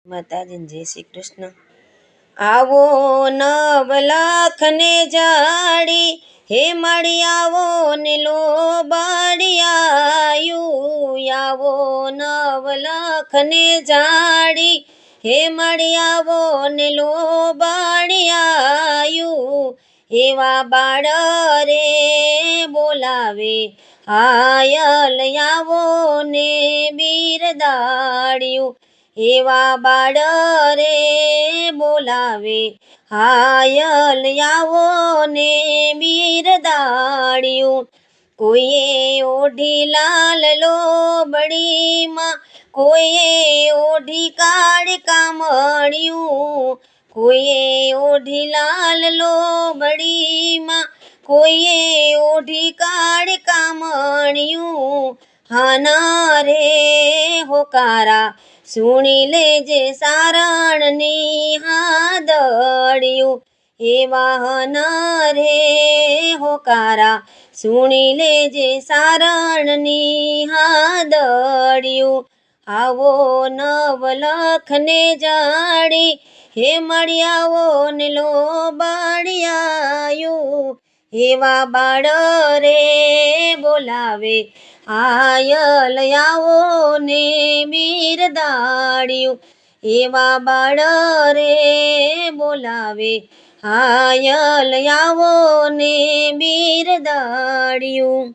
માતાજીને જય શ્રી કૃષ્ણ. આવો નવલખને જાડી, હે મળી આવો ને લો બળિયાયું. આવો નવલખને જાડી, હે મળી આવો ને લો બળિયાયું. એવા બાળ રે બોલાવે હાયલ આવો ને બિરદાડ્યું. એવા બાળ રે બોલાવે હાયલ આવો ને બિરદાડ્યું. કોઈએ ઓઢી લાલ લોબડીમાં, કોઈએ ઓઢી કાળી કામણિયું. કોઈએ ઓઢી લાલ લોબડીમાં, કોઈએ ઓઢી કાળી કામણિયું. હાના રે હોકારા સુણી લેજે સારણની હાદડિયું. એવા હના રે હોકારા સુણી લેજે સારણની હાદડિયું. આવો નવલખને જાડી, હે મળી આવો ને લો બળિયાયું. એવા બાળ રે બોલાવે હાયલ આવો ને બિરદાડ્યું. એવા બાળ રે બોલાવે હાયલ આવો ને બિરદાડ્યું.